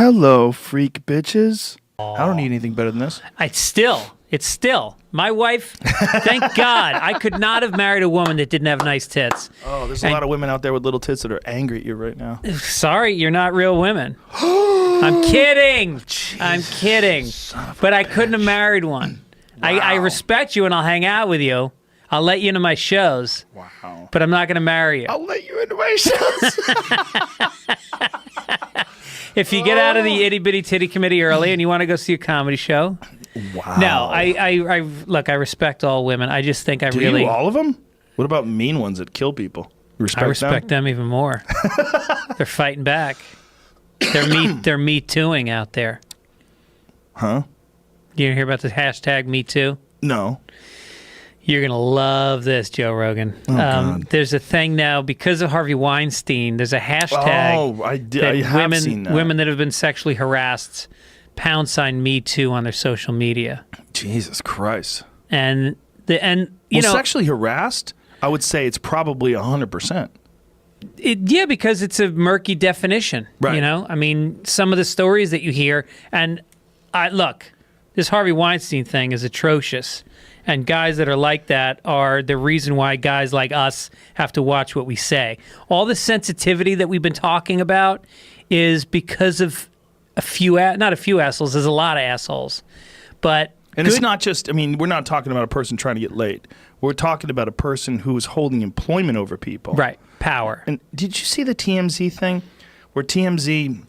Hello, freak bitches. I don't need anything better than this. It's still. My wife, thank God, I could not have married a woman that didn't have nice tits. Oh, there's a lot of women out there with little tits that are angry at you right now. Sorry, you're not real women. I'm kidding. I'm kidding. But I couldn't have married one. Wow. I respect you and I'll hang out with you. I'll let you into my shows. Wow. But I'm not going to marry you. I'll let you into my shows. If you get out of the itty bitty titty committee early and you want to go see a comedy show. Wow. No, I look, I respect all women. I just think Do you, all of them? What about mean ones that kill people? I respect them even more. They're fighting back. They're me tooing out there. Huh? You didn't hear about the hashtag Me Too? No. You're going to love this, Joe Rogan. God. There's a thing now, because of Harvey Weinstein, there's a hashtag. Oh, I have seen that. Women that have been sexually harassed, # Me Too on their social media. Jesus Christ. And you know, sexually harassed, I would say it's probably 100%. Yeah, because it's a murky definition. Right. You know, I mean, some of the stories that you hear, and look, this Harvey Weinstein thing is atrocious. And guys that are like that are the reason why guys like us have to watch what we say. All the sensitivity that we've been talking about is because of not a few assholes, there's a lot of assholes. And it's not just, I mean, we're not talking about a person trying to get laid. We're talking about a person who is holding employment over people. Right, power. And did you see the TMZ thing? Where TMZ,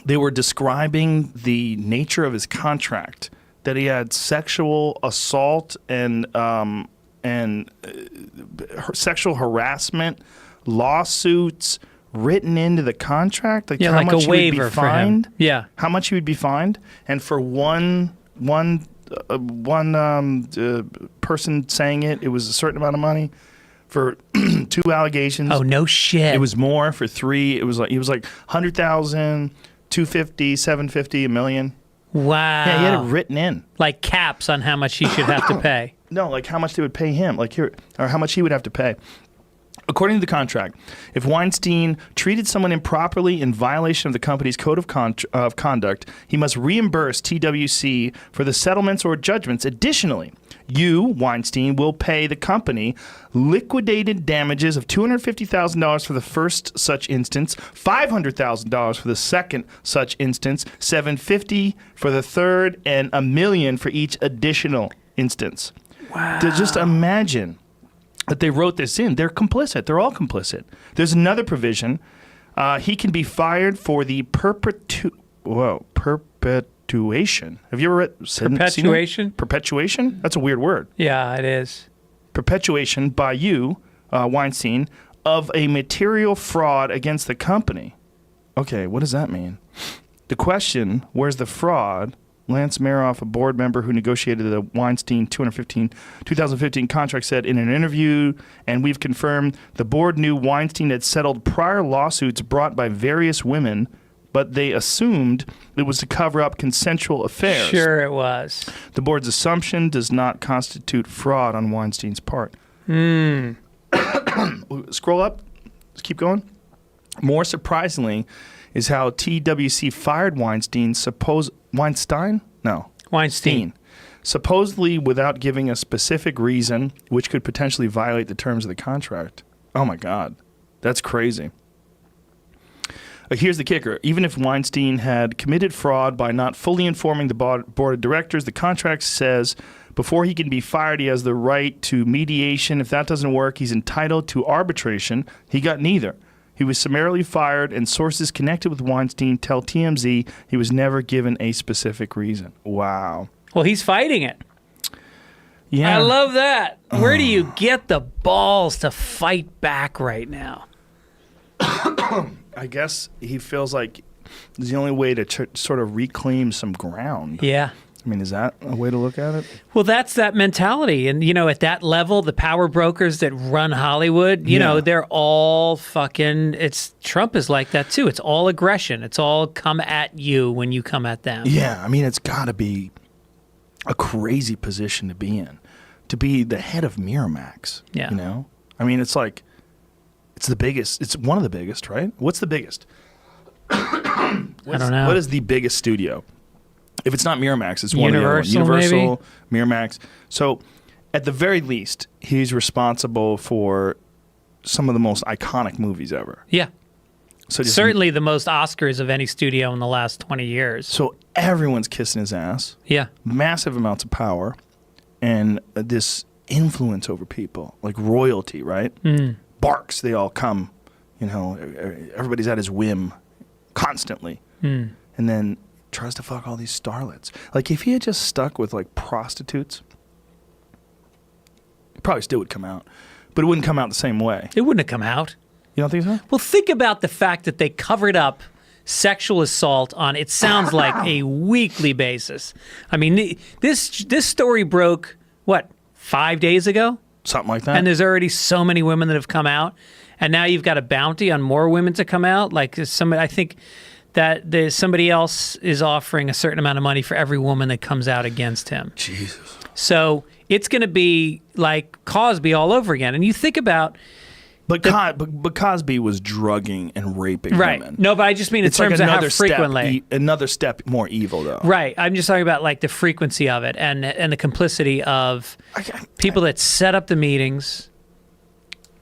they were describing the nature of his contract, that he had sexual assault and sexual harassment lawsuits written into the contract. Like yeah, how like much a waiver he would be for fined. him. Yeah, how much he would be fined, and for one person saying it was a certain amount of money. For 2 allegations. Oh, no shit. It was more. For 3, it was like 100,000, 250, 750, $1 million. Wow. Yeah, he had it written in. Like caps on how much he should have to pay. No, like how much they would pay him, or how much he would have to pay. According to the contract, if Weinstein treated someone improperly in violation of the company's code of conduct, he must reimburse TWC for the settlements or judgments. Additionally, you, Weinstein, will pay the company liquidated damages of $250,000 for the first such instance, $500,000 for the second such instance, $750,000 for the third, and $1 million for each additional instance. Wow. Just imagine that they wrote this in. They're complicit. They're all complicit. There's another provision. He can be fired for the perpetuation. Have you ever read perpetuation? Perpetuation? That's a weird word. Yeah, it is. Perpetuation by you, Weinstein, of a material fraud against the company. Okay, what does that mean? The question, where's the fraud? Lance Maroff, a board member who negotiated the Weinstein 2015 contract, said in an interview, and we've confirmed, the board knew Weinstein had settled prior lawsuits brought by various women, but they assumed it was to cover up consensual affairs. Sure it was. The board's assumption does not constitute fraud on Weinstein's part. Scroll up. Let's keep going. More surprisingly is how TWC fired Weinstein, Weinstein, supposedly without giving a specific reason, which could potentially violate the terms of the contract. Oh my God, that's crazy. Here's the kicker. Even if Weinstein had committed fraud by not fully informing the board of directors, the contract says before he can be fired, he has the right to mediation. If that doesn't work, he's entitled to arbitration. He got neither. He was summarily fired, and sources connected with Weinstein tell TMZ he was never given a specific reason. Wow. Well, he's fighting it. Yeah. I love that. Where do you get the balls to fight back right now? I guess he feels like it's the only way to sort of reclaim some ground. Yeah. I mean, is that a way to look at it? Well, that's that mentality. And, you know, at that level, the power brokers that run Hollywood, you know, they're all fucking, Trump is like that too. It's all aggression. It's all come at you when you come at them. Yeah. I mean, it's got to be a crazy position to be in, to be the head of Miramax. Yeah. You know? I mean, it's like, it's the biggest. It's one of the biggest, right? What's the biggest? I don't know. What is the biggest studio? If it's not Miramax, it's one of the other ones. Universal, Universal, Miramax. So, at the very least, he's responsible for some of the most iconic movies ever. Yeah. So Certainly the most Oscars of any studio in the last 20 years. So everyone's kissing his ass. Yeah. Massive amounts of power and this influence over people, like royalty, right? Barks, they all come, everybody's at his whim constantly. And then tries to fuck all these starlets. Like, if he had just stuck with, like, prostitutes, it probably still would come out. But it wouldn't come out the same way. It wouldn't have come out. You don't think so? Well, think about the fact that they covered up sexual assault on, it sounds like, a weekly basis. I mean, this story broke, 5 days ago? Something like that. And there's already so many women that have come out. And now you've got a bounty on more women to come out. Like, I think that there's somebody else is offering a certain amount of money for every woman that comes out against him. Jesus. So it's going to be like Cosby all over again. And you think about... But Cosby was drugging and raping women. No, but I just mean in terms of how frequently. Another step more evil, though. Right. I'm just talking about, like, the frequency of it and the complicity of people that set up the meetings,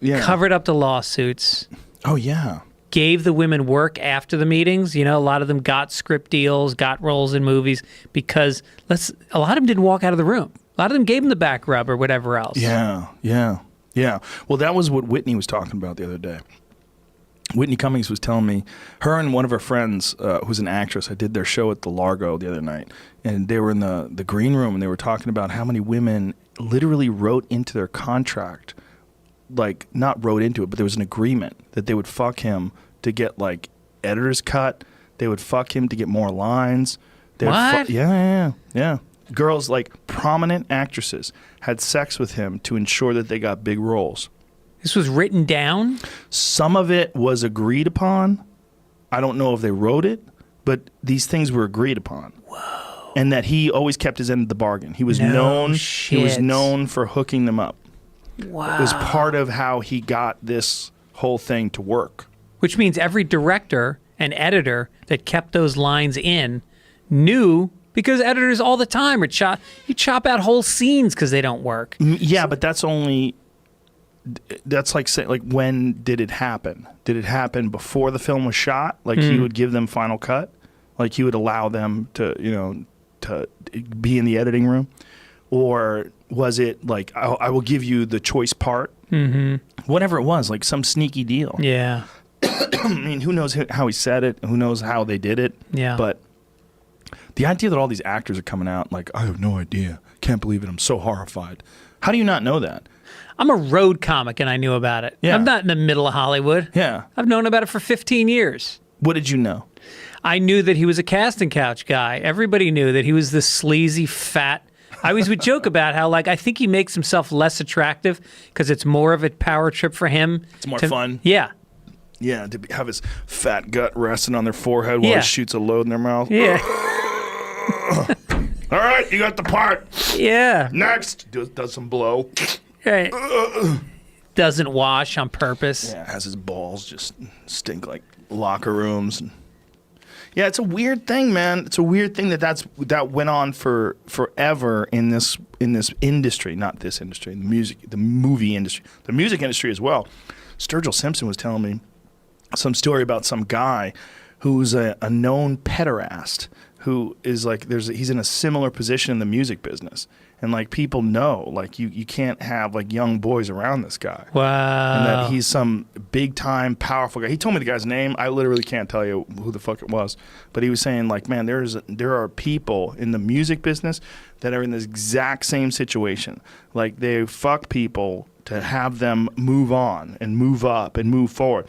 covered up the lawsuits. Oh, yeah. Gave the women work after the meetings. A lot of them got script deals, got roles in movies because a lot of them didn't walk out of the room. A lot of them gave them the back rub or whatever else. Yeah. Well, that was what Whitney was talking about the other day. Whitney Cummings was telling me, her and one of her friends, who's an actress, I did their show at the Largo the other night, and they were in the green room, and they were talking about how many women literally wrote into their contract, like, not wrote into it, but there was an agreement that they would fuck him to get, like, editor's cut. They would fuck him to get more lines. What? Yeah. Girls, like, prominent actresses had sex with him to ensure that they got big roles. This was written down? Some of it was agreed upon. I don't know if they wrote it, but these things were agreed upon. Whoa. And that he always kept his end of the bargain. He was known for hooking them up. Wow. It was part of how he got this whole thing to work. Which means every director and editor that kept those lines in knew, because editors all the time you chop out whole scenes because they don't work. Yeah, but that's like saying, like, when did it happen? Did it happen before the film was shot? Like, he would give them final cut? Like, he would allow them to be in the editing room? Or was it like, I will give you the choice part? Whatever it was, like some sneaky deal. Yeah. I mean, who knows how he said it? Who knows how they did it? Yeah. But the idea that all these actors are coming out like, I have no idea. Can't believe it. I'm so horrified. How do you not know that? I'm a road comic and I knew about it. Yeah. I'm not in the middle of Hollywood. Yeah. I've known about it for 15 years. What did you know? I knew that he was a casting couch guy. Everybody knew that he was this sleazy, fat... I always would joke about how, like, I think he makes himself less attractive because it's more of a power trip for him. It's more fun. Yeah. Yeah, to have his fat gut resting on their forehead while he shoots a load in their mouth. Yeah. All right, you got the part. Yeah. Next. Does some blow. Right. Doesn't wash on purpose. Yeah, has his balls just stink like locker rooms. Yeah, it's a weird thing, man. It's a weird thing that went on for forever in this industry, not this industry, the movie industry, the music industry as well. Sturgill Simpson was telling me some story about some guy who's a known pederast who is like he's in a similar position in the music business. And, like, people know, like, you can't have, like, young boys around this guy. Wow. And that he's some big-time, powerful guy. He told me the guy's name. I literally can't tell you who the fuck it was. But he was saying, like, man, there are people in the music business that are in this exact same situation. Like, they fuck people to have them move on and move up and move forward.